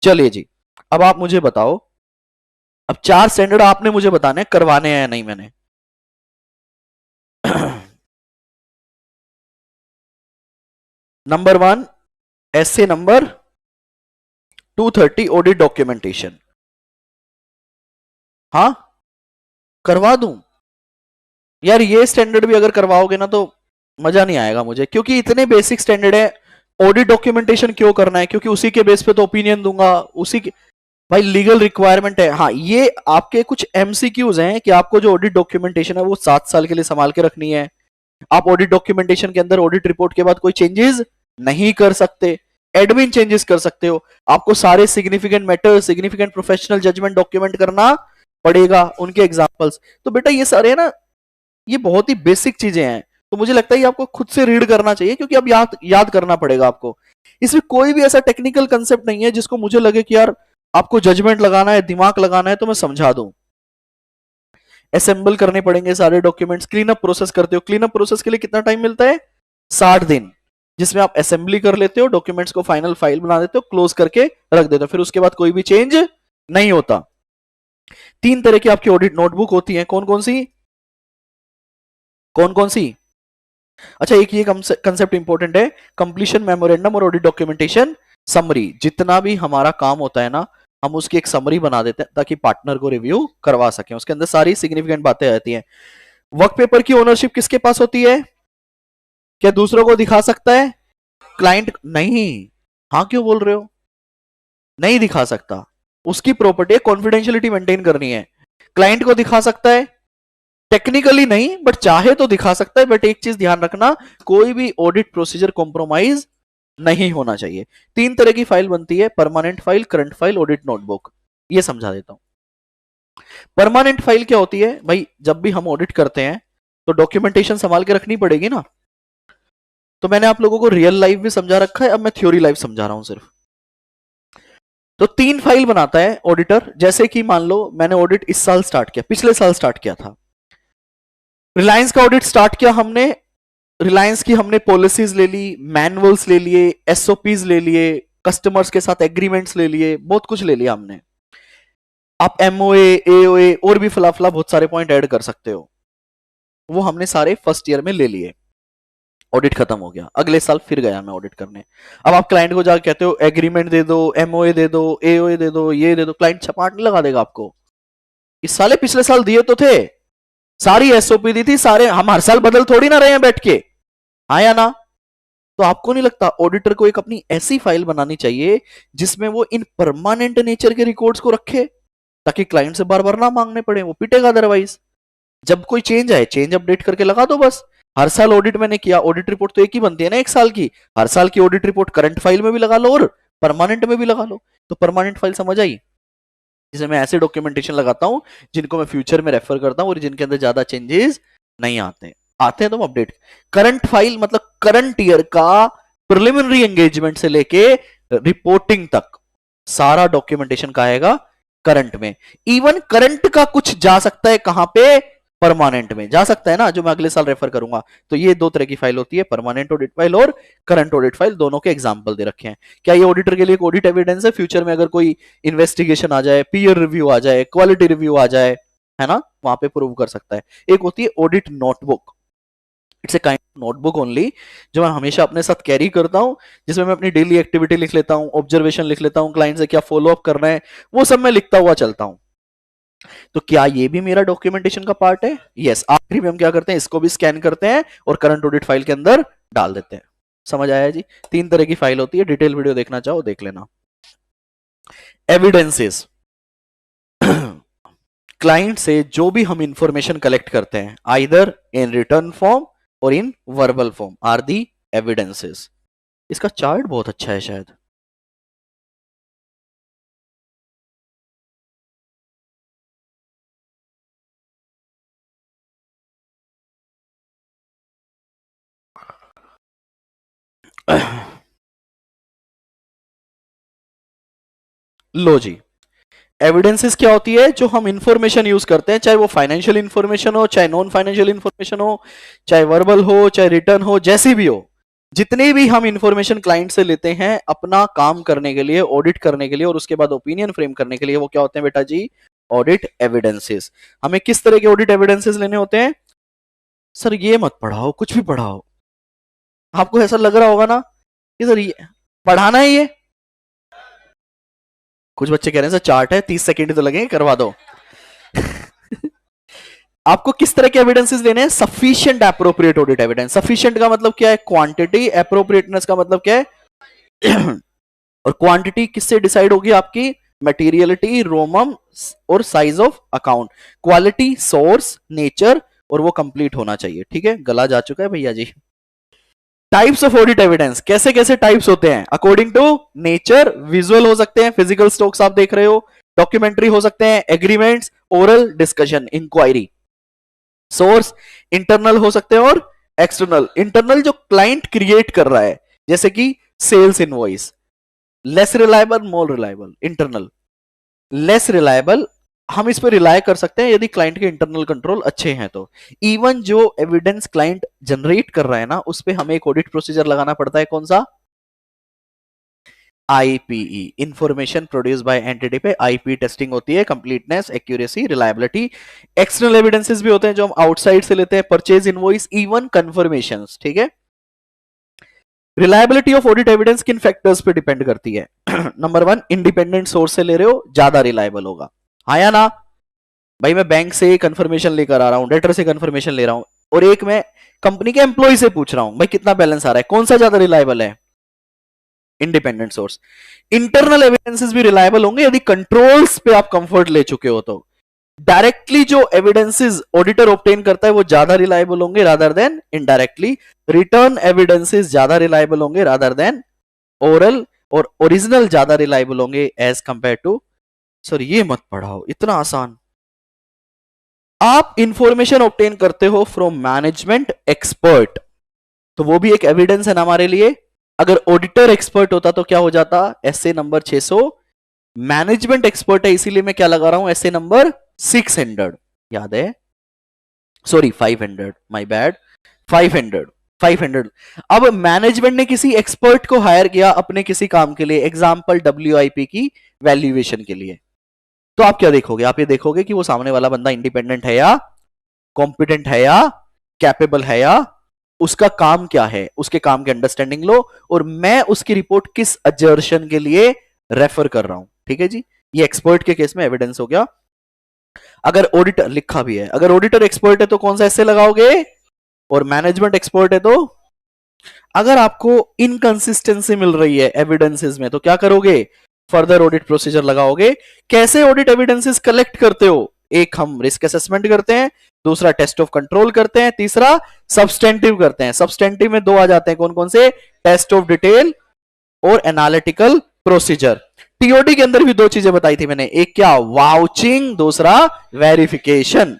चलिए जी, अब आप मुझे बताओ, अब 4 स्टैंडर्ड आपने मुझे बताने करवाने हैं या नहीं मैंने। Number 1, S A number 230 audit documentation. हाँ, करवा दूं यार, ये स्टैंडर्ड भी अगर करवाओगे ना तो मजा नहीं आएगा मुझे, क्योंकि इतने बेसिक स्टैंडर्ड है। ऑडिट डॉक्यूमेंटेशन क्यों करना है, क्योंकि उसी के बेस पे तो ओपिनियन दूंगा, उसी के भाई लीगल रिक्वायरमेंट है। हाँ, ये आपके कुछ एमसीक्यूज हैं कि आपको जो ऑडिट डॉक्यूमेंटेशन है वो 7 साल के लिए संभाल के रखनी है। आप ऑडिट डॉक्यूमेंटेशन के अंदर ऑडिट रिपोर्ट के बाद कोई चेंजेस नहीं कर सकते, एडमिन चेंजेस कर सकते हो। आपको सारे significant matter, significant professional judgement document करना पड़ेगा, उनके एग्जांपल्स। तो बेटा ये सारे है ना, ये बहुत ही बेसिक चीजें हैं, तो मुझे लगता है ये आपको खुद से रीड करना चाहिए, क्योंकि अब याद करना पड़ेगा आपको। इसमें कोई भी ऐसा टेक्निकल कंसेप्ट नहीं है जिसको मुझे लगे कि यार आपको जजमेंट लगाना है, दिमाग लगाना है, तो मैं समझा दूं। असेंबल करने पड़ेंगे सारे डॉक्यूमेंट्स। क्लीन अप प्रोसेस करते हो, क्लीन अप प्रोसेस के लिए कितना टाइम मिलता है? 60 दिन, जिसमें आप असेंबली कर लेते हो, डॉक्यूमेंट्स को फाइनल फाइल बना देते हो, क्लोज करके रख देते हो, फिर उसके बाद कोई भी चेंज नहीं होता। 3 तरह की आपकी ऑडिट नोटबुक होती है, कौन कौन सी? कौन कौन सी? अच्छा, एक ये कंसेप्ट इंपॉर्टेंट है, कंप्लीशन मेमोरेंडम और ऑडिट डॉक्यूमेंटेशन समरी। जितना भी हमारा काम होता है ना, हम उसकी एक समरी बना देते हैं ताकि पार्टनर को रिव्यू करवा सकें, उसके अंदर सारी सिग्निफिकेंट बातें रहती हैं। वर्क पेपर की ओनरशिप किसके पास होती है? क्या दूसरों को दिखा सकता है? क्लाइंट नहीं। हाँ क्यों बोल रहे हो? नहीं दिखा सकता, उसकी प्रॉपर्टी है, कॉन्फिडेंशियलिटी मेंटेन करनी है। क्लाइंट को दिखा सकता है? टेक्निकली नहीं, बट चाहे तो दिखा सकता है। बट एक चीज ध्यान रखना, कोई भी ऑडिट प्रोसीजर कॉम्प्रोमाइज नहीं होना चाहिए। 3 तरह की फाइल बनती है, permanent file, current file, audit notebook. ये समझा देता हूं। परमानेंट फाइल क्या होती है भाई? जब भी हम ऑडिट करते हैं तो डॉक्यूमेंटेशन संभाल के रखनी पड़ेगी ना। तो मैंने आप लोगों को रियल लाइफ भी समझा रखा है, अब मैं थ्योरी लाइफ समझा रहा हूं सिर्फ। तो 3 फाइल बनाता है ऑडिटर। जैसे कि मान लो मैंने ऑडिट इस साल स्टार्ट किया, पिछले साल स्टार्ट किया था, रिलायंस का ऑडिट स्टार्ट किया हमने। रिलायंस की हमने पॉलिसीज ले ली, मैनुअल्स ले लिए, एसओपीज ले लिए, कस्टमर्स के साथ एग्रीमेंट्स ले लिए, बहुत कुछ ले लिया हमने। आप एमओए, एओए और भी फलाफला बहुत सारे पॉइंट ऐड कर सकते हो। वो हमने सारे फर्स्ट ईयर में ले लिए। ऑडिट खत्म हो गया, अगले साल फिर गया मैं ऑडिट करने। अब आप क्लाइंट को जाकर कहते हो एग्रीमेंट दे दो, एमओए दे दो, एओए दे दो, ये दे दो, क्लाइंट छपाट नहीं लगा देगा आपको। इस साले पिछले साल दिए तो थे, सारी एसओपी दी थी, सारे हम हर साल बदल थोड़ी ना रहे हैं बैठ के, हाँ या ना? तो आपको नहीं लगता ऑडिटर को एक अपनी ऐसी फाइल बनानी चाहिए जिसमें वो इन परमानेंट नेचर के रिकॉर्ड्स को रखे, ताकि क्लाइंट से बार बार ना मांगने पड़े, वो पिटेगा अदरवाइज। जब कोई चेंज आए, चेंज अपडेट करके लगा दो बस। हर साल ऑडिट मैंने किया, ऑडिट रिपोर्ट तो एक ही बनती है ना 1 साल की, हर साल की ऑडिट रिपोर्ट करंट फाइल में भी लगा लो और परमानेंट में भी लगा लो। तो परमानेंट फाइल समझ आई, जिसे मैं ऐसे डॉक्यूमेंटेशन लगाता हूं जिनको मैं फ्यूचर में रेफर करता हूं और जिनके अंदर ज्यादा चेंजेस नहीं आते हैं तो अपडेट। करंट फाइल मतलब करंट ईयर का प्रिलिमिनरी एंगेजमेंट से लेके रिपोर्टिंग तक सारा डॉक्यूमेंटेशन का आएगा करंट में। इवन करंट का कुछ जा सकता है कहां पे? परमानेंट में जा सकता है ना, जो मैं अगले साल रेफर करूंगा। तो ये 2 तरह की फाइल होती है, परमानेंट ऑडिट फाइल और करंट ऑडिट फाइल। दोनों के एग्जांपल दे रखे हैं। क्या ये ऑडिटर के लिए एक ऑडिट एविडेंस है? फ्यूचर में अगर कोई इन्वेस्टिगेशन आ जाए, पीयर रिव्यू आ जाए, क्वालिटी रिव्यू आ जाए, है ना, वहां पे प्रूव कर सकता है। एक होती है audit notebook, it's a kind of notebook only, जो मैं हमेशा अपने साथ कैरी करता हूं, जिसमें मैं अपनी डेली एक्टिविटी लिख लेता हूं, ऑब्जर्वेशन लिख लेता हूं, क्लाइंट से क्या फॉलो अप करना है वो सब मैं लिखता हुआ चलता हूं। तो क्या ये भी मेरा डॉक्यूमेंटेशन का पार्ट है? यस। आखिरी में हम क्या करते हैं, इसको भी स्कैन करते हैं और करंट ऑडिट फाइल के अंदर डाल देते हैं। समझ आया जी? 3 तरह की फाइल होती है, डिटेल वीडियो देखना चाहो देख लेना। एविडेंसेस, क्लाइंट से जो भी हम इंफॉर्मेशन कलेक्ट करते हैं, आइदर इन रिटर्न फॉर्म और in verbal form, are the evidences. इसका चार्ट बहुत अच्छा है शायद। लो जी, एविडेंसेस क्या होती है? जो हम इंफॉर्मेशन यूज करते हैं, चाहे वो फाइनेंशियल इंफॉर्मेशन हो, चाहे नॉन फाइनेंशियल इंफॉर्मेशन हो, चाहे वर्बल हो, चाहे रिटर्न हो, जैसी भी हो, जितने भी हम इंफॉर्मेशन क्लाइंट से लेते हैं अपना काम करने के लिए, ऑडिट करने के लिए और उसके बाद ओपिनियन फ्रेम करने के लिए, वो क्या होते हैं बेटा जी? Audit evidences. हमें किस तरह के ऑडिट एविडेंसेस लेने होते हैं? सर ये मत पढ़ाओ, कुछ भी पढ़ाओ। आपको ऐसा लग रहा होगा ना कि सर ये पढ़ाना है ये। कुछ बच्चे कह रहे हैं सर चार्ट है, 30 सेकेंड तो लगेंगे, करवा दो। आपको किस तरह के एविडेंसेस देने हैं? Sufficient appropriate audit evidence. Sufficient का मतलब क्या है? क्वांटिटी। एप्रोप्रिएटनेस का मतलब क्या है? और क्वांटिटी किससे डिसाइड होगी आपकी? मटेरियलिटी, रोमम और size of account. Quality, source, nature और वो कंप्लीट होना चाहिए। ठीक है, गला जा चुका है भैया जी। टाइप्स ऑफ ऑडिट एविडेंस, कैसे कैसे टाइप्स होते हैं? अकॉर्डिंग टू नेचर, विजुअल हो सकते हैं, फिजिकल स्टॉक्स आप देख रहे हो, डॉक्यूमेंट्री हो सकते हैं, agreements, oral, discussion, inquiry. Source internal हो सकते हैं और एक्सटर्नल। इंटरनल जो क्लाइंट क्रिएट कर रहा है, जैसे कि sales invoice, less reliable, more reliable. Internal less reliable, हम इस पर रिलाय कर सकते हैं यदि क्लाइंट के इंटरनल कंट्रोल अच्छे हैं तो। इवन जो एविडेंस क्लाइंट जनरेट कर रहा है ना, उस पर हमें एक ऑडिट प्रोसीजर लगाना पड़ता है। कौन सा? IPE, information produce by entity पे आईपी टेस्टिंग होती है। Completeness, accuracy, reliability. External evidences भी होते हैं जो हम आउटसाइड से लेते हैं, परचेज इनवॉइस, इवन कंफर्मेशंस। ठीक है। रिलायबिलिटी ऑफ ऑडिट एविडेंस किन फैक्टर्स पे डिपेंड करती है? नंबर 1, इंडिपेंडेंट सोर्स से ले रहे हो, ज्यादा रिलायबल होगा। हाँ या ना? भाई मैं बैंक से कंफर्मेशन लेकर आ रहा हूं, डेटर से कंफर्मेशन ले रहा हूं, और एक मैं कंपनी के एम्प्लॉय से पूछ रहा हूं भाई कितना बैलेंस आ रहा है, कौन सा ज्यादा रिलायबल है? Independent source. इंटरनल एविडेंसेस भी रिलायबल होंगे यदि कंट्रोल्स पे आप कंफर्ट ले चुके हो तो। डायरेक्टली जो एविडेंसेस ऑडिटर ऑब्टेन करता है वो ज्यादा रिलायबल होंगे rather than indirectly. Written evidences ज्यादा रिलायबल होंगे रादर देन ओरल, और ओरिजिनल ज्यादा रिलायबल होंगे एज कंपेयर टू। सर ये मत पढ़ाओ, इतना आसान। आप इंफॉर्मेशन ऑब्टेन करते हो फ्रॉम मैनेजमेंट एक्सपर्ट, तो वो भी एक एविडेंस है ना हमारे लिए। अगर ऑडिटर एक्सपर्ट होता तो क्या हो जाता? S A number 600। मैनेजमेंट एक्सपर्ट है इसीलिए मैं क्या लगा रहा हूं? S A number 600। याद है? Sorry 500, my bad. 500, 500। अब मैनेजमेंट ने किसी एक्सपर्ट को हायर किया अपने किसी काम के लिए, एग्जांपल डब्ल्यूआईपी की वैल्यूएशन के लिए, तो आप क्या देखोगे? आप ये देखोगे कि वो सामने वाला बंदा इंडिपेंडेंट है या कॉम्पिटेंट है या कैपेबल है, या उसका काम क्या है, उसके काम की अंडरस्टैंडिंग लो, और मैं उसकी रिपोर्ट किस अजर्शन के लिए रेफर कर रहा हूं। ठीक है जी, ये एक्सपर्ट के केस में एविडेंस हो गया। अगर ऑडिटर, लिखा भी है, अगर ऑडिटर एक्सपर्ट है तो कौन सा ऐसे लगाओगे, और मैनेजमेंट एक्सपर्ट है तो। अगर आपको इनकंसिस्टेंसी मिल रही है एविडेंसेस में तो क्या करोगे? फर्दर ऑडिट प्रोसीजर लगाओगे। कैसे ऑडिट एविडेंसेस कलेक्ट करते हो? एक हम रिस्क असेसमेंट करते हैं, दूसरा टेस्ट ऑफ कंट्रोल करते हैं, तीसरा सब्सटेंटिव करते हैं। सब्सटेंटिव में दो आ जाते हैं, कौन कौन से? टेस्ट ऑफ डिटेल और एनालिटिकल प्रोसीजर। टीओडी के अंदर भी दो चीजें बताई थी मैंने, एक क्या? वाउचिंग, दूसरा verification.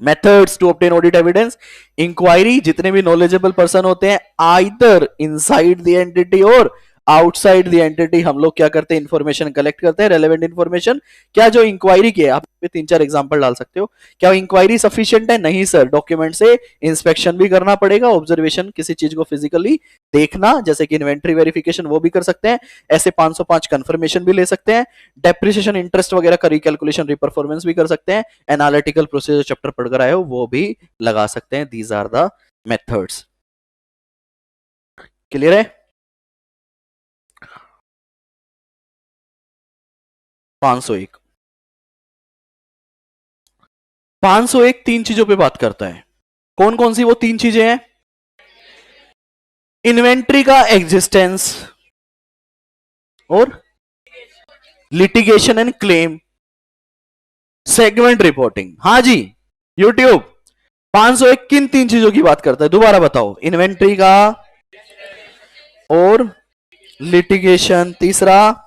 Methods to obtain audit evidence, inquiry, जितने भी नॉलेजेबल पर्सन होते हैं आइदर इनसाइड द एंटिटी और आउटसाइड द एंटिटी, हम लोग क्या करते हैं? इंफॉर्मेशन कलेक्ट करते हैं, रेलेवेंट इंफॉर्मेशन। क्या जो इंक्वायरी की है, आप 3-4 एग्जांपल डाल सकते हो। क्या इंक्वायरी सफिशिएंट है? नहीं सर, डॉक्यूमेंट से इंस्पेक्शन भी करना पड़ेगा, ऑब्जर्वेशन, किसी चीज को फिजिकली देखना, जैसे कि इन्वेंट्री वेरिफिकेशन, वो भी कर सकते हैं। ऐसे 505 कंफर्मेशन भी ले सकते हैं। डेप्रिसिएशन, इंटरेस्ट वगैरह का रिकैलकुलेशन, रिपरफॉर्मेंस भी कर सकते हैं। एनालिटिकल प्रोसीजर चैप्टर पढ़कर आए हो वो भी लगा सकते हैं। These are the methods. Clear है? 501 501 तीन चीजों पे बात करता है। कौन कौन सी वो तीन चीजें हैं? इन्वेंट्री का एग्जिस्टेंस और litigation and claim, segment reporting. हाँ जी, यूट्यूब 501 किन तीन चीजों की बात करता है? दोबारा बताओ। इन्वेंट्री का और लिटिगेशन, तीसरा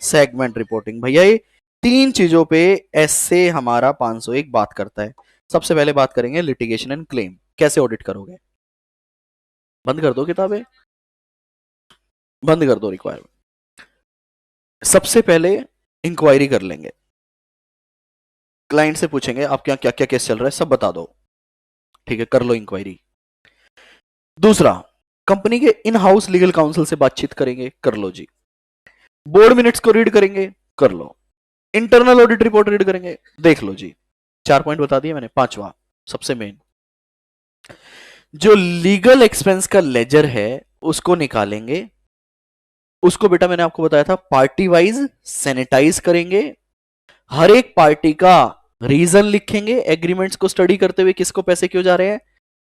सेगमेंट रिपोर्टिंग। भैया ये तीन चीजों पे ऐसे हमारा 501 बात करता है। सबसे पहले बात करेंगे लिटिगेशन एंड क्लेम। कैसे ऑडिट करोगे? बंद कर दो किताबें, बंद कर दो रिक्वायरमेंट। सबसे पहले इंक्वायरी कर लेंगे, क्लाइंट से पूछेंगे आपके यहाँ क्या क्या केस चल रहा है, सब बता दो। ठीक है, कर लो इंक्वायरी। दूसरा, कंपनी के इन हाउस लीगल काउंसिल से बातचीत करेंगे, कर लो जी। बोर्ड मिनट्स को रीड करेंगे, कर लो। इंटरनल ऑडिट रिपोर्ट रीड करेंगे, देख लो जी। 4 पॉइंट बता दिए मैंने। 5वां सबसे मेन, जो लीगल एक्सपेंस का लेजर है उसको निकालेंगे। उसको बेटा मैंने आपको बताया था पार्टी वाइज सैनिटाइज करेंगे, हर एक पार्टी का रीजन लिखेंगे, एग्रीमेंट्स को स्टडी करते हुए किसको पैसे क्यों जा रहे हैं।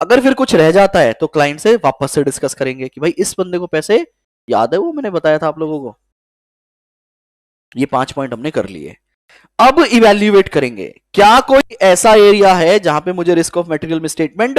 अगर फिर कुछ रह जाता है तो क्लाइंट से वापस से डिस्कस करेंगे कि भाई इस बंदे को पैसे याद है, वो मैंने बताया था आप लोगों को। ये 5 पॉइंट हमने कर लिए। अब इवैल्यूएट करेंगे, क्या कोई ऐसा एरिया है जहां पे मुझे रिस्क ऑफ मटेरियल मिसस्टेटमेंट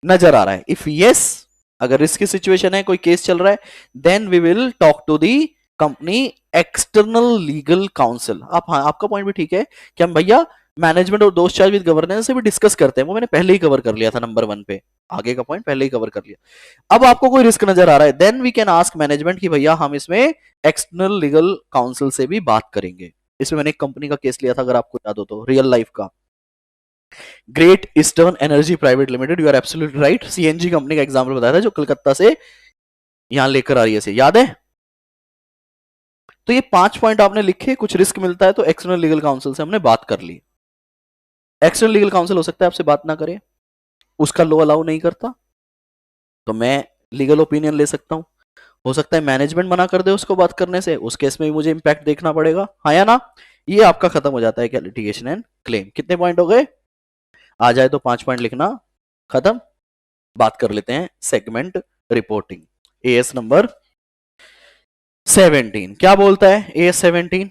नजर आ रहा है। इफ यस, अगर रिस्क की सिचुएशन है, कोई केस चल रहा है, then we will talk to the company external legal counsel. आप, हाँ, आपका पॉइंट भी ठीक है कि हम भैया मैनेजमेंट और दोस्त चार्ज विद गवर्नेंस से भी डिस्कस करते हैं, वो मैंने पहले ही कवर कर लिया था नंबर 1 पे, आगे का पॉइंट पहले ही कवर कर लिया। अब आपको कोई रिस्क नजर आ रहा है, then we can ask management कि भैया हम इसमें एक्सटर्नल लीगल काउंसिल से भी बात करेंगे। इसमें मैंने एक कंपनी का केस लिया था, अगर आपको याद हो तो, रियल लाइफ का, Great Eastern Energy private limited. You are absolutely right, CNG company का एग्जांपल बताया था जो कलकत्ता से यहां लेकर आ रही है, से याद है। तो ये 5 पॉइंट आपने लिखे, कुछ रिस्क मिलता है तो एक्सटर्नल लीगल काउंसिल से हमने बात कर ली। एक्सटर्नल लीगल काउंसिल हो सकता है आपसे बात ना करे, उसका लॉ अलाउ नहीं करता, तो मैं लीगल ओपिनियन ले सकता हूं। हो सकता है मैनेजमेंट मना कर दे उसको बात करने से, उस केस में भी मुझे इंपैक्ट देखना पड़ेगा, हाँ या ना। ये आपका खत्म हो जाता है क्या, लिटिगेशन एंड क्लेम। कितने पॉइंट हो गए, आ जाए तो 5 पॉइंट लिखना, खत्म। बात कर लेते हैं सेगमेंट रिपोर्टिंग। एएस नंबर 17 क्या बोलता है, एएस 17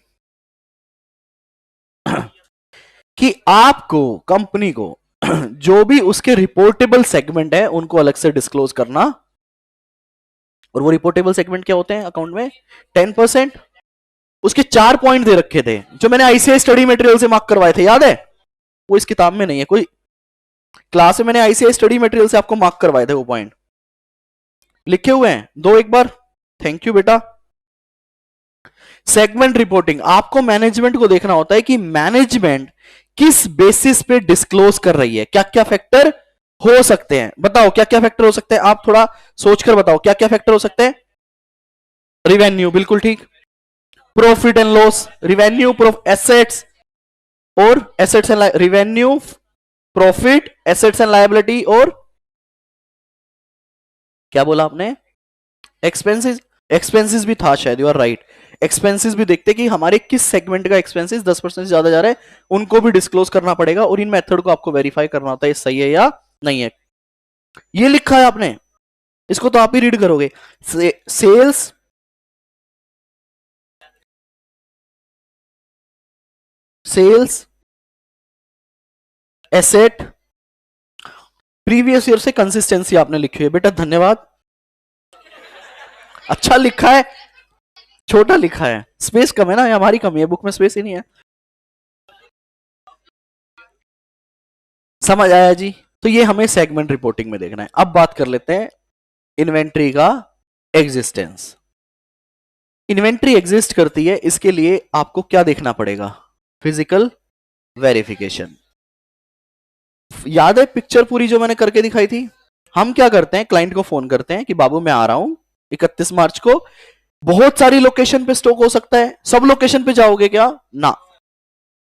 कि आपको, कंपनी को जो भी उसके रिपोर्टेबल सेगमेंट है उनको अलग से डिस्क्लोज करना। और वो रिपोर्टेबल सेगमेंट क्या होते हैं अकाउंट में, 10%। उसके 4 पॉइंट दे रखे थे जो मैंने आईसीआई स्टडी मटेरियल से मार्क करवाए थे, याद है। वो इस किताब में नहीं है, कोई क्लास में मैंने आईसीआई स्टडी मटेरियल से आपको मार्क करवाए थे, वो पॉइंट लिखे हुए हैं, दो एक बार, थैंक यू बेटा। सेगमेंट रिपोर्टिंग, आपको मैनेजमेंट को देखना होता है कि मैनेजमेंट किस बेसिस पे डिस्क्लोज कर रही है, क्या क्या फैक्टर हो सकते हैं, बताओ क्या क्या फैक्टर हो सकते हैं, आप थोड़ा सोचकर बताओ क्या क्या फैक्टर हो सकते हैं। रिवेन्यू, बिल्कुल ठीक। Profit and loss, revenue, assets और assets and revenue, profit, assets and liability, और क्या बोला आपने, एक्सपेंसेस। एक्सपेंसेस भी था शायद, यू आर राइट। एक्सपेंसेस भी देखते कि हमारे किस सेगमेंट का एक्सपेंसेस 10% से ज्यादा जा रहा है, उनको भी डिस्क्लोज करना पड़ेगा, और इन मेथड को आपको वेरीफाई करना होता है सही है या नहीं है। ये लिखा है आपने, इसको तो आप ही रीड करोगे। Sales, sales, asset, previous year से कंसिस्टेंसी आपने लिखी है बेटा, धन्यवाद। अच्छा लिखा है, छोटा लिखा है, स्पेस कम है ना, हमारी कमी है, बुक में स्पेस ही नहीं है। समझ आया जी। तो ये हमें सेगमेंट रिपोर्टिंग में देखना है। अब बात कर लेते हैं इन्वेंट्री का एग्जिस्टेंस। इन्वेंट्री एग्जिस्ट करती है, इसके लिए आपको क्या देखना पड़ेगा, फिजिकल वेरिफिकेशन। याद है पिक्चर पूरी जो मैंने करके दिखाई थी। हम क्या करते हैं, क्लाइंट को फोन करते हैं कि बाबू मैं आ रहा हूं 31 मार्च को, बहुत सारी लोकेशन पे स्टॉक हो सकता है, सब लोकेशन पे जाओगे क्या ना,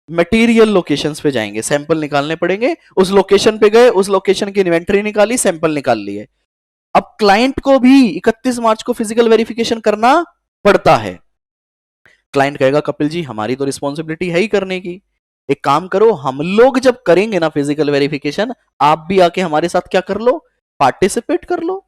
मटेरियल लोकेशंस पे जाएंगे, सैंपल निकालने पड़ेंगे, उस लोकेशन पे गए, उस लोकेशन की इन्वेंट्री निकाली, सैंपल निकाल लिए। अब क्लाइंट को भी 31 मार्च को फिजिकल वेरिफिकेशन करना पड़ता है। क्लाइंट कहेगा कपिल जी हमारी तो रिस्पॉन्सिबिलिटी है ही करने की, एक काम करो, हम लोग जब करेंगे ना फिजिकल वेरिफिकेशन, आप भी आके हमारे साथ क्या कर लो, पार्टिसिपेट कर लो।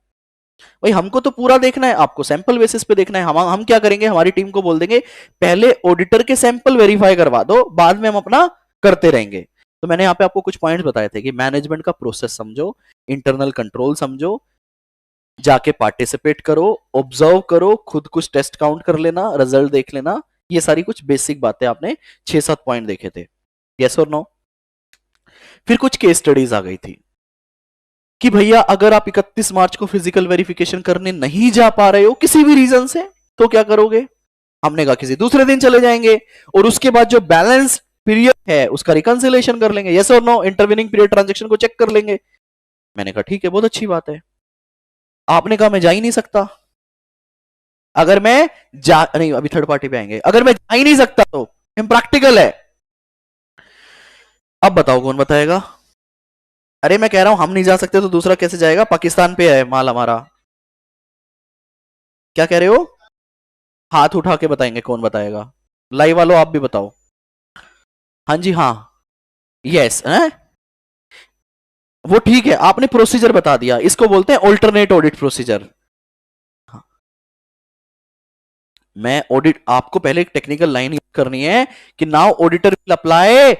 भाई हमको तो पूरा देखना है, आपको सैंपल बेसिस पे देखना है। हम क्या करेंगे, हमारी टीम को बोल देंगे पहले ऑडिटर के सैंपल वेरीफाई करवा दो, बाद में हम अपना करते रहेंगे। तो मैंने यहाँ पे आपको कुछ पॉइंट्स बताए थे कि मैनेजमेंट का प्रोसेस समझो, इंटरनल कंट्रोल समझो, जाके पार्टिसिपेट करो, ऑब्जर्व करो, खुद कुछ टेस्ट काउंट कर लेना, रिजल्ट देख लेना। ये सारी कुछ बेसिक बातें आपने 6-7 पॉइंट देखे थे, यस और नो। फिर कुछ केस स्टडीज आ गई थी कि भैया अगर आप 31 मार्च को फिजिकल वेरिफिकेशन करने नहीं जा पा रहे हो किसी भी रीजन से, तो क्या करोगे। हमने कहा किसी दूसरे दिन चले जाएंगे, और उसके बाद जो बैलेंस पीरियड है उसका रिकंसिलेशन कर लेंगे, यस और नो, इंटरवीनिंग पीरियड ट्रांजेक्शन को चेक कर लेंगे। मैंने कहा ठीक है, बहुत अच्छी बात है। आपने कहा मैं जा ही नहीं सकता। अगर मैं नहीं, अभी थर्ड पार्टी पे आएंगे। अगर मैं जा ही नहीं सकता तो इम्प्रैक्टिकल है। अब बताओ कौन बताएगा? अरे मैं कह रहा हूं हम नहीं जा सकते तो दूसरा कैसे जाएगा? पाकिस्तान पे है माल हमारा। क्या कह रहे हो? हाथ उठा के बताएंगे कौन बताएगा। लाइव वालों आप भी बताओ। हाँ जी हाँ। यस है। वो ठीक है, आपने प्रोसीजर बता दिया, इसको बोलते हैं ऑल्टरनेट ऑडिट प्रोसीजर। मैं ऑडिट, आपको पहले एक टेक्निकल लाइन यूज करनी है कि now auditor will apply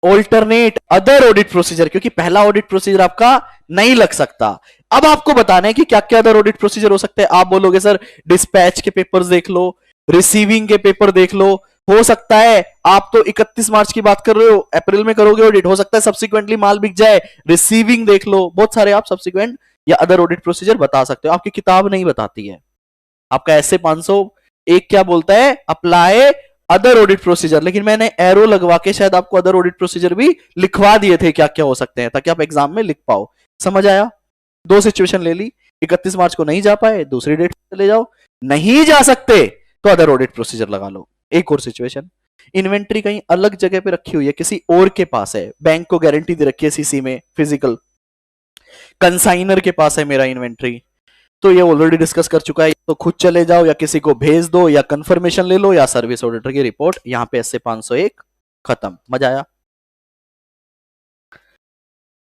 alternate other audit procedure, क्योंकि पहला ऑडिट प्रोसीजर आपका नहीं लग सकता। अब आपको बताना है कि क्या क्या अदर ऑडिट प्रोसीजर हो सकते हैं। आप बोलोगे सर डिस्पैच के पेपर्स देख लो, रिसीविंग के पेपर देख लो, हो सकता है आप तो 31 मार्च की बात कर रहे हो, अप्रैल में करोगे ऑडिट, हो सकता है सब्सिक्वेंटली माल बिक जाए, रिसीविंग देख लो। बहुत सारे आप सब्सिक्वेंट या अदर ऑडिट प्रोसीजर बता सकते हो, आपकी किताब नहीं बताती है। आपका ऐसे 500 एक क्या बोलता है, अप्लाई अदर ऑडिट प्रोसीजर, लेकिन मैंने एरो लगवा के शायद आपको अदर ऑडिट प्रोसीजर भी लिखवा दिए थे क्या क्या हो सकते हैं, ताकि आप एग्जाम में लिख पाओ। समझ आया? दो सिचुएशन ले ली, 31 मार्च को नहीं जा पाए, दूसरी डेट चले जाओ, नहीं जा सकते तो अदर ऑडिट प्रोसीजर लगा लो। एक और सिचुएशन, इन्वेंट्री कहीं अलग जगह पे रखी हुई है, किसी और के पास है, बैंक को गारंटी दे रखी है सीसी में फिजिकल, कंसाइनर के पास है मेरा इन्वेंट्री, तो ये ऑलरेडी डिस्कस कर चुका है, तो खुद चले जाओ या किसी को भेज दो या कंफर्मेशन ले लो या सर्विस ऑडिटर की रिपोर्ट। यहां पे ऐसे 501 खत्म। मजा आया?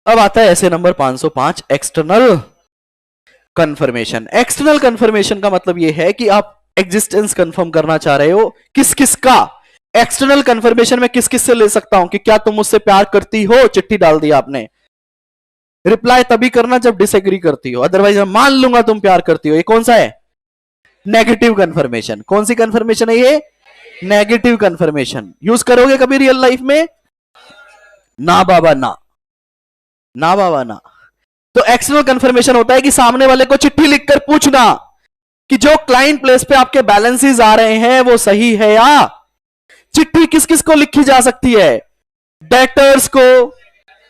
अब आता है ऐसे number 505 external confirmation. External confirmation का मतलब यह है कि आप एग्जिस्टेंस कंफर्म करना चाह रहे हो, किस किस का। एक्सटर्नल कंफर्मेशन में किस किस से ले सकता हूं कि क्या तुम मुझसे प्यार करती हो, चिट्ठी डाल दी आपने, रिप्लाई तभी करना जब डिसएग्री करती हो, अदरवाइज मैं मान लूंगा तुम प्यार करती हो। ये कौन सा है? Negative confirmation. कौन सी कंफर्मेशन है ये? Negative confirmation. यूज करोगे कभी रियल लाइफ में? ना बाबा ना, ना बाबा ना। तो एक्सटर्नल कंफर्मेशन होता है कि सामने वाले को चिट्ठी लिखकर पूछना कि जो क्लाइंट प्लेस पे आपके बैलेंसेस आ रहे हैं वो सही है या। चिट्ठी किस किस को लिखी जा सकती है? डेटर्स को।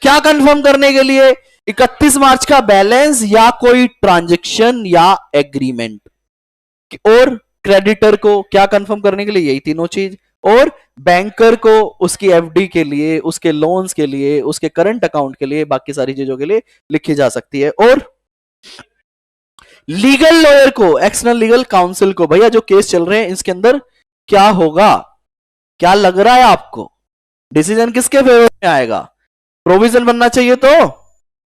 क्या कंफर्म करने के लिए? 31 मार्च का बैलेंस या कोई ट्रांजैक्शन या एग्रीमेंट। और क्रेडिटर को क्या कंफर्म करने के लिए? यही तीनों चीज। और बैंकर को उसकी एफडी के लिए, उसके लोन्स के लिए, उसके करंट अकाउंट के लिए, बाकी सारी चीजों के लिए लिखी जा सकती है। और लीगल लॉयर को, एक्सटर्नल लीगल काउंसिल को, भैया जो केस चल रहे हैं इसके अंदर क्या होगा, क्या लग रहा है आपको, डिसीजन किसके फेवर में आएगा, प्रोविजन बनना चाहिए। तो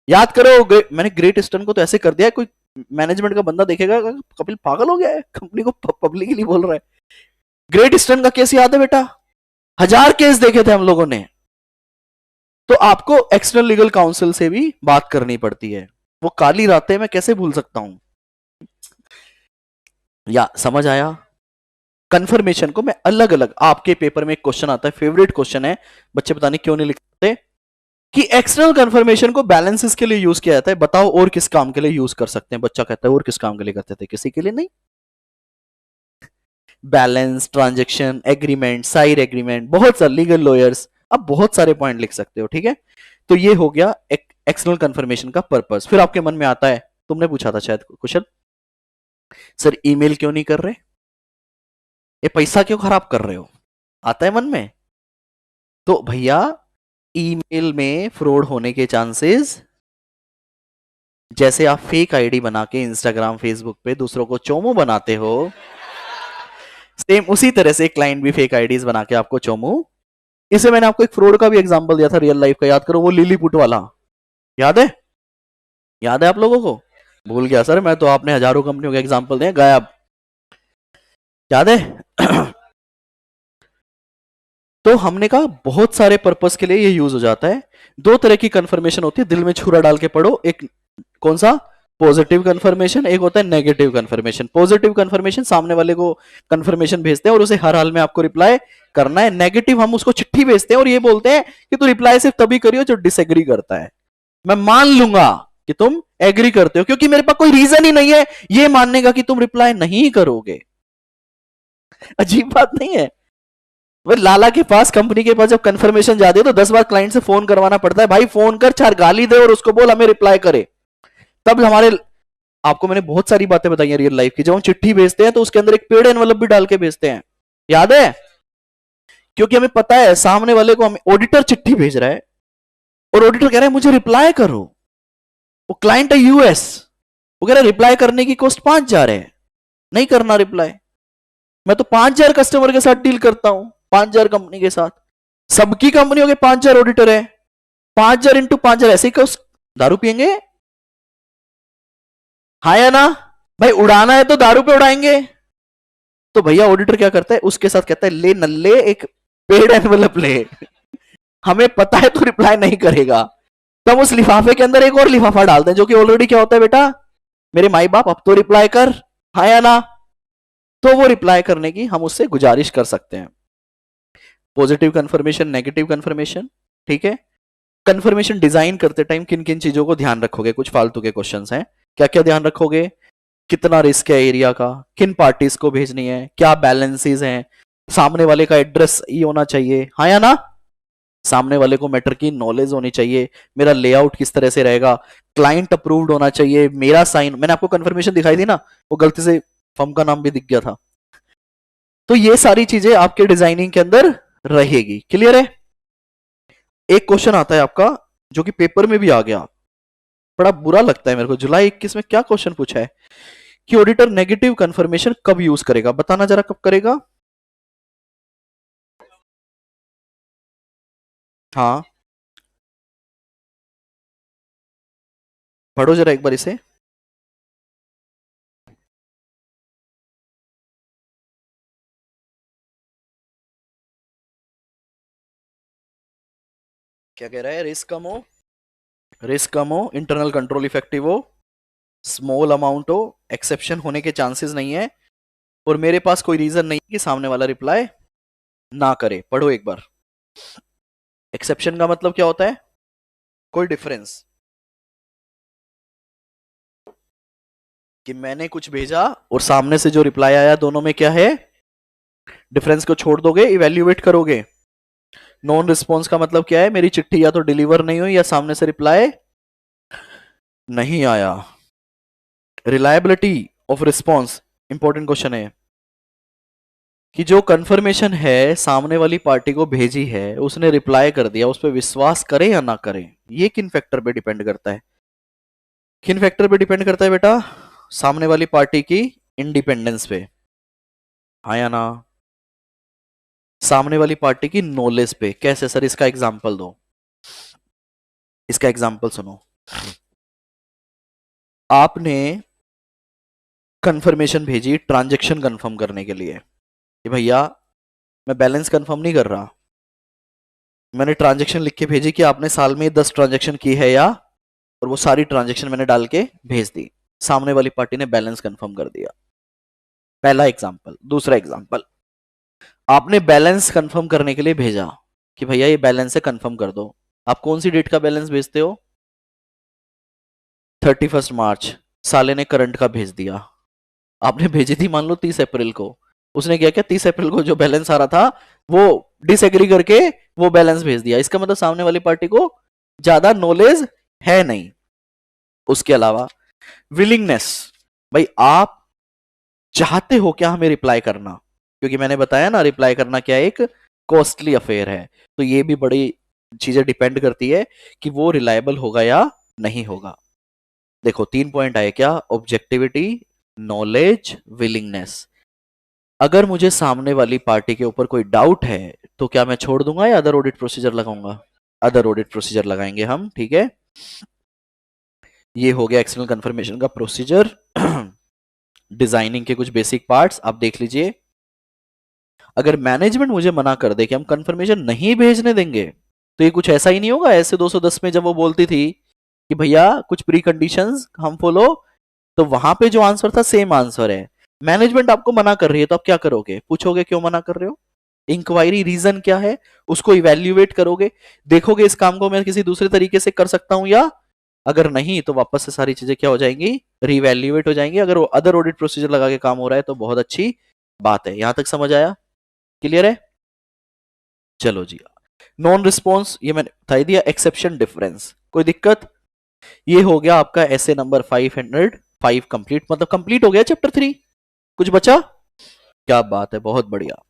याद करो, मैंने ग्रेट ईस्टर्न को तो ऐसे कर दिया, कोई मैनेजमेंट का बंदा देखेगा कपिल पागल हो गया है, कंपनी को पब्लिकली बोल रहा है। ग्रेट ईस्टर्न का केस याद है बेटा? 1000 केस देखे थे हम लोगों ने। तो आपको एक्सटर्नल लीगल काउंसिल से भी बात करनी पड़ती है। वो काली रातें मैं कैसे भूल सकता हूं। या समझ आया? कंफर्मेशन को मैं अलग अलग, आपके पेपर में एक क्वेश्चन आता है, फेवरेट क्वेश्चन है, बच्चे पता नहीं क्यों नहीं लिखते, कि एक्सटर्नल कंफर्मेशन को बैलेंसेस के लिए यूज किया जाता है, बताओ और किस काम के लिए यूज कर सकते हैं। बच्चा कहता है और किस काम के लिए करते थे? किसी के लिए नहीं। Balance, transaction, agreement, side agreement, बहुत सारे लीगल लॉयर्स, अब बहुत सारे पॉइंट लिख सकते हो। ठीक है, तो ये हो गया एक्सटर्नल कंफर्मेशन का पर्पस। फिर आपके मन में आता है, तुमने पूछा था शायद कुशल, सर ईमेल क्यों नहीं कर रहे, ये पैसा क्यों खराब कर रहे हो, आता है मन में। तो भैया ईमेल में फ्रॉड होने के चांसेस, जैसे आप फेक आईडी बना के इंस्टाग्राम फेसबुक पे दूसरों को चोमू बनाते हो, सेम उसी तरह से क्लाइंट भी फेक आईडीज बना के आपको चोमू। इसे मैंने आपको एक फ्रॉड का भी एग्जांपल दिया था रियल लाइफ का, याद करो, वो लिलीपुट वाला, याद है? याद है आप लोगों को? भूल गया सर मैं तो, आपने हजारों कंपनियों के एग्जांपल दिए, गायब। याद है? तो हमने कहा बहुत सारे पर्पस के लिए ये यूज हो जाता है। दो तरह की कंफर्मेशन होती है, दिल में छुरा डाल के पढ़ो। एक कौन सा? पॉजिटिव कंफर्मेशन, एक होता है नेगेटिव कंफर्मेशन। पॉजिटिव कंफर्मेशन सामने वाले को कंफर्मेशन भेजते हैं और उसे हर हाल में आपको रिप्लाई करना है। नेगेटिव हम उसको चिट्ठी भेजते हैं और ये बोलते हैं कि तू रिप्लाई सिर्फ तभी करियो जो डिसएग्री करता है। मैं मान लूंगा कि तुम एग्री करते हो क्योंकि मेरे पास कोई रीजन ही नहीं है ये मानने का कि तुम रिप्लाई नहीं करोगे। अजीब बात नहीं है? वो लाला के पास, कंपनी के पास जब कंफर्मेशन जाती है तो 10 बार क्लाइंट से फोन करवाना पड़ता है, भाई फोन कर, 4 गाली दे और उसको बोल हमें रिप्लाई करे, तब हमारे आपको मैंने बहुत सारी बातें बताई हैं रियल लाइफ की। जब हम चिट्ठी भेजते हैं तो उसके अंदर एक पेड एनवलप भी डाल के भेजते हैं, याद है? क्योंकि हमें पता है सामने वाले को, हमें ऑडिटर चिट्ठी भेज रहा है और ऑडिटर कह रहा है मुझे रिप्लाई करो। वो क्लाइंट है यूएस, वो कह रहा है रिप्लाई करने की कॉस्ट 5,000 है, नहीं करना रिप्लाई। मैं तो 5,000 कस्टमर के साथ डील करता हूं, 5,000 कंपनी के साथ, सबकी कंपनियों के 5,000 ऑडिटर है, 5,000 इंटू 5,000 ऐसे ही कॉस्ट। दारू पियेंगे? हाँ या ना? भाई उड़ाना है तो दारू पे उड़ाएंगे। तो भैया ऑडिटर क्या करता है, उसके साथ कहता है ले नल्ले एक पेड एनवलप ले, हमें पता है तू रिप्लाई नहीं करेगा, तो हम उस लिफाफे के अंदर एक और लिफाफा डालते हैं जो कि ऑलरेडी क्या होता है बेटा, मेरे माई बाप अब तो रिप्लाई कर, हाँ या ना? तो वो रिप्लाई करने की हम उससे गुजारिश कर सकते हैं। पॉजिटिव कंफर्मेशन, नेगेटिव कंफर्मेशन, ठीक है। कंफर्मेशन डिजाइन करते टाइम किन किन चीजों को ध्यान रखोगे, कुछ फालतू के क्वेश्चंस हैं। क्या क्या ध्यान रखोगे? कितना रिस्क है एरिया का, किन पार्टीज को भेजनी है, क्या बैलेंसेस हैं, सामने वाले का एड्रेस ये होना चाहिए, हाँ या ना? सामने वाले को मैटर की नॉलेज होनी चाहिए, मेरा लेआउट किस तरह से रहेगा, क्लाइंट अप्रूव्ड होना चाहिए, मेरा साइन, मैंने आपको कंफर्मेशन दिखाई थी ना, वो गलती से फर्म का नाम भी दिख गया था। तो ये सारी चीजें आपके डिजाइनिंग के अंदर रहेगी। क्लियर है? एक क्वेश्चन आता है आपका जो कि पेपर में भी आ गया, बड़ा बुरा लगता है मेरे को। जुलाई 21 में क्या क्वेश्चन पूछा है कि ऑडिटर नेगेटिव कंफर्मेशन कब यूज करेगा, बताना जरा कब करेगा। हाँ, पढ़ो जरा एक बार इसे। क्या कह रहा है? रिस्क कम हो, रिस्क कम हो, इंटरनल कंट्रोल इफेक्टिव हो, स्मॉल अमाउंट हो, एक्सेप्शन होने के चांसेस नहीं है, और मेरे पास कोई रीजन नहीं कि सामने वाला रिप्लाई ना करे। पढ़ो एक बार। एक्सेप्शन का मतलब क्या होता है? कोई डिफरेंस कि मैंने कुछ भेजा और सामने से जो रिप्लाई आया, दोनों में क्या है? डिफरेंस को छोड़ दोगे, इवेल्युएट करोगे। नॉन रिस्पॉन्स का मतलब क्या है? मेरी चिट्ठी या तो डिलीवर नहीं हुई या सामने से रिप्लाई नहीं आया। Reliability of response, important question है कि जो कंफर्मेशन है सामने वाली पार्टी को भेजी है, उसने रिप्लाई कर दिया, उस पर विश्वास करें या ना करें, ये किन फैक्टर पे डिपेंड करता है? किन फैक्टर पे डिपेंड करता है बेटा? सामने वाली पार्टी की इंडिपेंडेंस पे, हाँ या ना? सामने वाली पार्टी की नॉलेज पे। कैसे सर? इसका एग्जांपल दो, इसका एग्जांपल सुनो। आपने कंफर्मेशन भेजी ट्रांजैक्शन कंफर्म करने के लिए कि भैया मैं बैलेंस कंफर्म नहीं कर रहा, मैंने ट्रांजैक्शन लिख के भेजी कि आपने साल में 10 ट्रांजैक्शन की है या, और वो सारी ट्रांजैक्शन मैंने डाल के भेज दी, सामने वाली पार्टी ने बैलेंस कंफर्म कर दिया। पहला एग्जांपल। दूसरा एग्जांपल, आपने बैलेंस कंफर्म करने के लिए भेजा कि भैया ये बैलेंस है, कंफर्म कर दो। आप कौन सी डेट का बैलेंस भेजते हो? 31 मार्च। साले ने करंट का भेज दिया। आपने भेजी थी मान लो 30 अप्रैल को, उसने क्या किया, 30 अप्रैल को जो बैलेंस आ रहा था वो डिसएग्री करके वो बैलेंस भेज दिया। इसका मतलब सामने वाली पार्टी को ज्यादा नॉलेज है नहीं। उसके अलावा विलिंगनेस, भाई आप चाहते हो क्या हमें रिप्लाई करना, क्योंकि मैंने बताया ना रिप्लाई करना क्या एक कॉस्टली अफेयर है। तो ये भी बड़ी चीजें डिपेंड करती है कि वो रिलायबल होगा या नहीं होगा। देखो 3 पॉइंट आए क्या? Objectivity, knowledge, willingness. अगर मुझे सामने वाली पार्टी के ऊपर कोई डाउट है तो क्या मैं छोड़ दूंगा या अदर ऑडिट प्रोसीजर लगाऊंगा? अदर ऑडिट प्रोसीजर लगाएंगे हम, ठीक है। ये हो गया एक्सटर्नल कंफर्मेशन का प्रोसीजर। डिजाइनिंग के कुछ बेसिक पार्ट्स आप देख लीजिए। अगर मैनेजमेंट मुझे मना कर दे कि हम कंफर्मेशन नहीं भेजने देंगे, तो ये कुछ ऐसा ही नहीं होगा ऐसे 210 में जब वो बोलती थी कि भैया कुछ प्री कंडीशंस हम फॉलो, तो वहां पे जो आंसर था सेम आंसर है। मैनेजमेंट आपको मना कर रही है तो आप क्या करोगे? पूछोगे क्यों मना कर रहे हो, इंक्वायरी रीजन क्या है, उसको इवेल्युएट करोगे, देखोगे इस काम को मैं किसी दूसरे तरीके से कर सकता हूं या, अगर नहीं तो वापस से सारी चीजें क्या हो जाएंगी? रीवैल्यूएट हो जाएंगी। अगर वो अदर ऑडिट प्रोसीजर लगा के काम हो रहा है तो बहुत अच्छी बात है। यहां तक समझ आया? क्लियर है? चलो जी। नॉन रिस्पॉन्स ये मैंने बता ही दिया। एक्सेप्शन डिफरेंस, कोई दिक्कत? ये हो गया आपका ऐसे नंबर 500 5 कंप्लीट, मतलब कंप्लीट हो गया चैप्टर 3। कुछ बचा? क्या बात है, बहुत बढ़िया।